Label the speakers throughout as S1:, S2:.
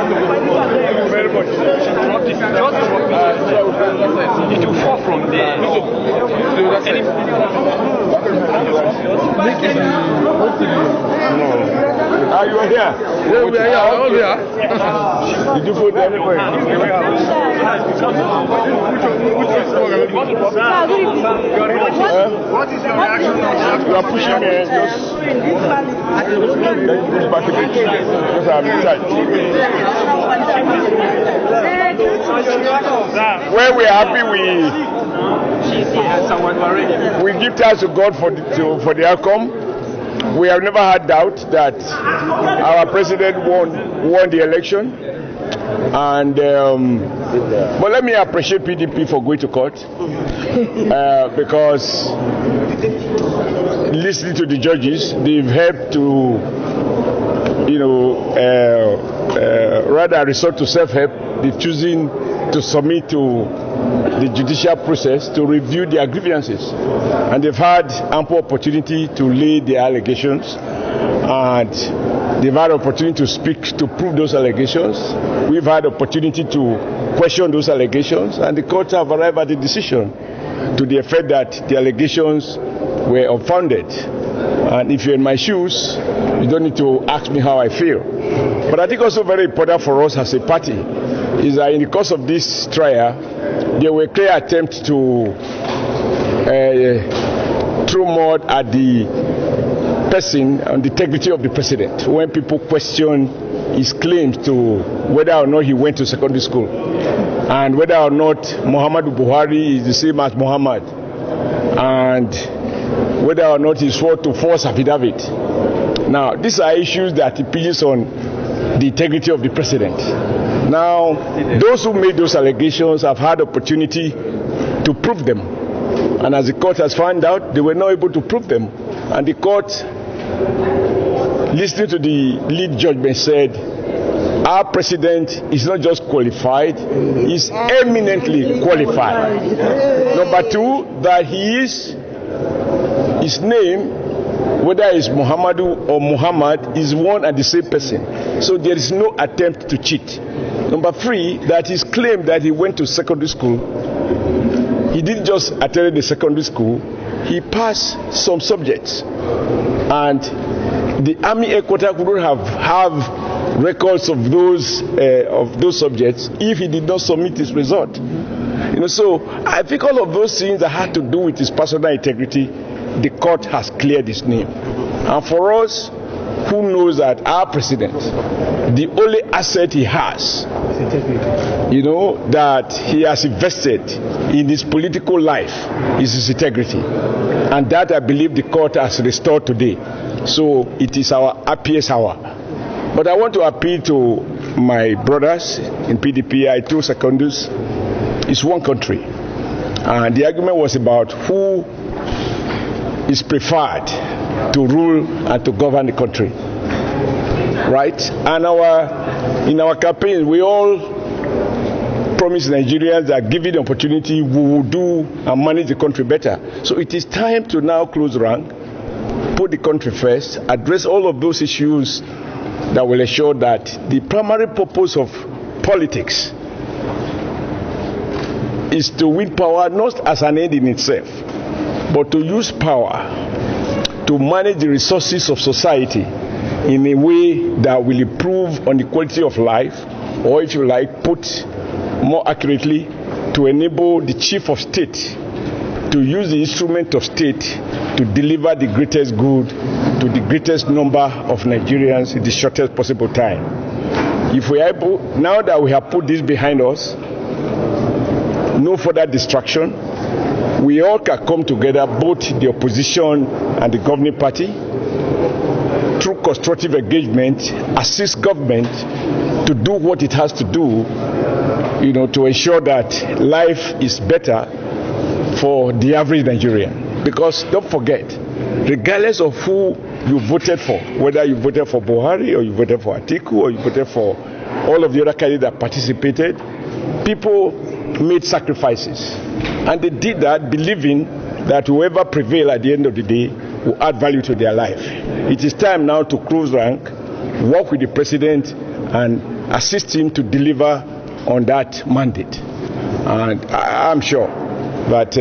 S1: you very much. It will fall from there.
S2: Are you here?
S3: Yeah, we are here. All here.
S2: Did you vote anywhere?
S1: What is your reaction?
S2: You are pushing me. Just push back a bit. Because I'm tight. Well, we are happy we give thanks to God for the outcome. We have never had doubt that our president won the election. And but let me appreciate PDP for going to court because listening to the judges, they've helped to, rather resort to self-help. They're choosing to submit to the judicial process to review their grievances, and they've had ample opportunity to lay their allegations, and they've had opportunity to speak to prove those allegations. We've had opportunity to question those allegations, and the courts have arrived at a decision to the effect that the allegations were unfounded. And if you're in my shoes, you don't need to ask me how I feel. But I think also very important for us as a party is that in the course of this trial, there were clear attempts to throw mud at the person and the integrity of the president when people question his claims to whether or not he went to secondary school and whether or not Muhammadu Buhari is the same as Muhammad, and whether or not he swore to false affidavit. Now, these are issues that impinges on the integrity of the president. Now, those who made those allegations have had opportunity to prove them, and as the court has found out, they were not able to prove them. And the court, listening to the lead judgment, said our president is not just qualified, he's eminently qualified. Number two, that his name, whether it's Muhammadu or Muhammad, is one and the same person. So there is no attempt to cheat. Number three, that his claim that he went to secondary school, he didn't just attend the secondary school, he passed some subjects. And the Army headquarters couldn't have records of those subjects if he did not submit his result. So I think all of those things that had to do with his personal integrity, the court has cleared his name. And for us, who knows that our president, the only asset he has, that he has invested in his political life is his integrity. And that, I believe, the court has restored today. So it is our happiest hour. But I want to appeal to my brothers in PDP. I told Secondus, it's one country. And the argument was about who is preferred to rule and to govern the country. Right? And in our campaign, we all promised Nigerians that given the opportunity, we will do and manage the country better. So it is time to now close rank, put the country first, address all of those issues that will ensure that the primary purpose of politics is to win power not as an end in itself, but to use power to manage the resources of society in a way that will improve on the quality of life, or if you like, put more accurately, to enable the chief of state to use the instrument of state to deliver the greatest good to the greatest number of Nigerians in the shortest possible time. If we are able, now that we have put this behind us, no further distraction, we all can come together, both the opposition and the governing party, through constructive engagement, assist government to do what it has to do, to ensure that life is better for the average Nigerian. Because don't forget, regardless of who you voted for, whether you voted for Buhari or you voted for Atiku or you voted for all of the other candidates that participated, people made sacrifices. And they did that believing that whoever prevailed at the end of the day will add value to their life. It is time now to close rank, work with the president, and assist him to deliver on that mandate. And I'm sure that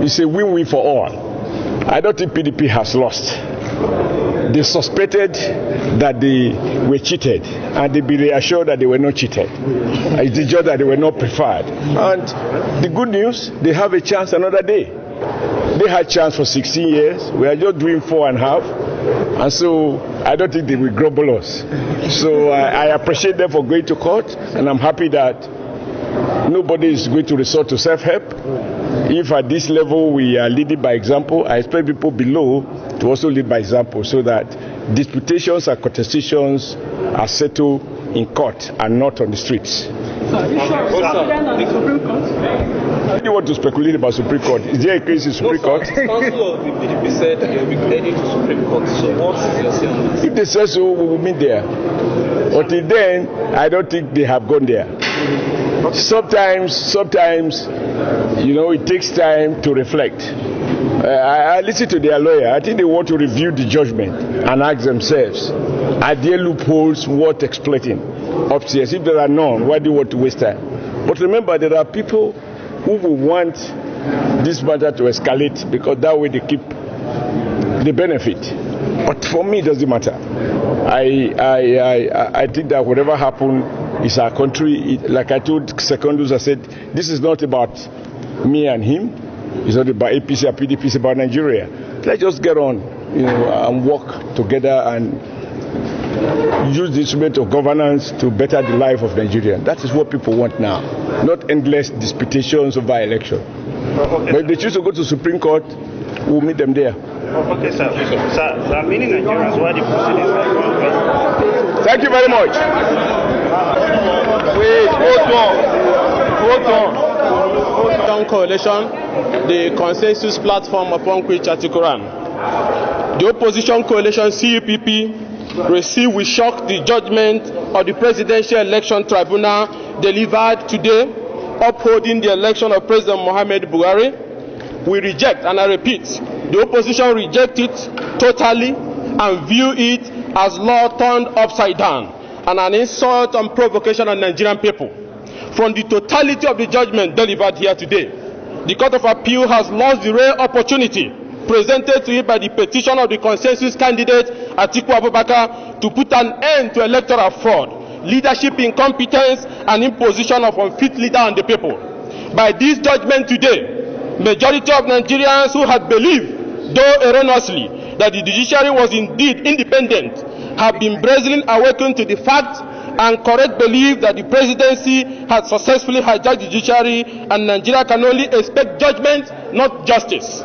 S2: it's a win-win for all. I don't think PDP has lost. They suspected that they were cheated, and they be reassured that they were not cheated. It's just that they were not preferred. And the good news, they have a chance another day. They had chance for 16 years. We are just doing 4.5. And so I don't think they will grumble us. So I appreciate them for going to court, and I'm happy that nobody is going to resort to self-help. If at this level we are leading by example, I expect people below to also lead by example, so that disputations and contestations are settled in court and not on the streets.
S4: The Supreme Court?
S2: I don't want to speculate about Supreme Court. Is there a case in Supreme Court?
S4: Council of the PDP said they will be heading to Supreme Court. So what is your say on this?
S2: If they say so, we will meet there. Until then, I don't think they have gone there. Sometimes, you know, it takes time to reflect. I listened to their lawyer. I think they want to review the judgment and ask themselves, are there loopholes worth exploiting upstairs? If there are none, why do you want to waste time? But remember, there are people who will want this matter to escalate, because that way they keep the benefit. But for me, it doesn't matter. I think that whatever happened is our country. Like I told Secondus, I said, this is not about me and him. It's not about APC or PDP. It's about Nigeria. Let's just get on, you know, and work together and use the instrument of governance to better the life of Nigeria. That is what people want now, not endless disputations over election. Okay. But if they choose to go to Supreme Court, we'll meet them there.
S5: Okay, sir. Sir, many Nigerians were the proceedings are going.
S2: Thank you very much.
S6: Wait, hold on. Coalition, the consensus platform upon which Atiku ran. The opposition coalition CUPP received with shock the judgment of the Presidential Election Tribunal delivered today, upholding the election of President Muhammad Buhari. We reject, and I repeat, the opposition reject it totally and view it as law turned upside down and an insult and provocation on Nigerian people. From the totality of the judgment delivered here today, the Court of Appeal has lost the rare opportunity presented to it by the petition of the consensus candidate Atiku Abubakar to put an end to electoral fraud, leadership incompetence, and imposition of unfit leader on the people. By this judgment today, majority of Nigerians who had believed, though erroneously, that the judiciary was indeed independent, have been brazenly awakened to the fact and correct belief that the presidency had successfully hijacked the judiciary, and Nigeria can only expect judgment, not justice.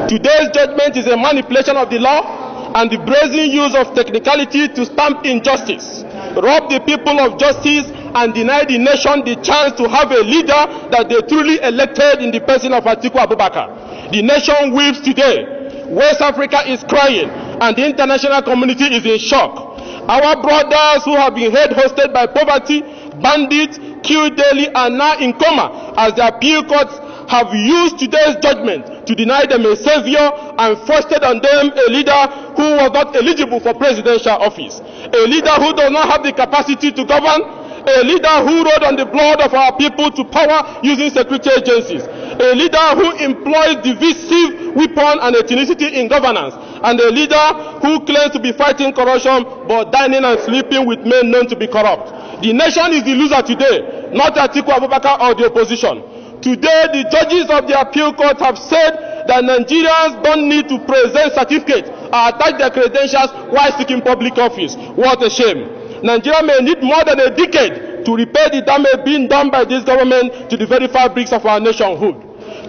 S6: Today's judgment is a manipulation of the law and the brazen use of technicality to stamp injustice, rob the people of justice, and deny the nation the chance to have a leader that they truly elected in the person of Atiku Abubakar. The nation weeps today. West Africa is crying, and the international community is in shock. Our brothers who have been hosted by poverty, bandits, killed daily, are now in coma as the appeal courts have used today's judgment to deny them a savior and foisted on them a leader who was not eligible for presidential office, a leader who does not have the capacity to govern, a leader who rode on the blood of our people to power using security agencies, a leader who employs divisive weapon and ethnicity in governance, and a leader who claims to be fighting corruption but dining and sleeping with men known to be corrupt. The nation is the loser today, not Atiku Abubakar or the opposition. Today, the judges of the appeal court have said that Nigerians don't need to present certificates or attach their credentials while seeking public office. What a shame. Nigeria may need more than a decade to repair the damage being done by this government to the very fabrics of our nationhood.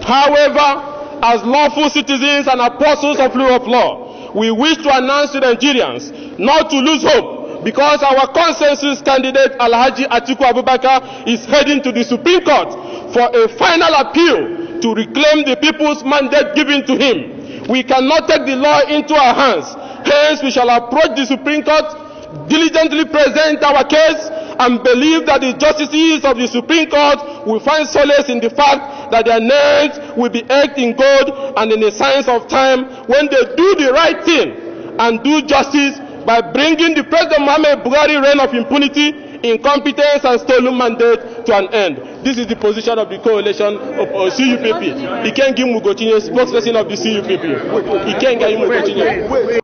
S6: However, as lawful citizens and apostles of rule of law, we wish to announce to Nigerians not to lose hope, because our consensus candidate Alhaji Atiku Abubakar is heading to the Supreme Court for a final appeal to reclaim the people's mandate given to him. We cannot take the law into our hands. Hence, we shall approach the Supreme Court, diligently present our case, and believe that the justices of the Supreme Court will find solace in the fact that their names will be etched in gold and in the science of time when they do the right thing and do justice by bringing the President Muhammad Buhari reign of impunity, incompetence and stolen mandate to an end. This is the position of the coalition of CUPP. Ikengi Mugotinye, spokesperson of the CUPP. Ikengi Mugotinye.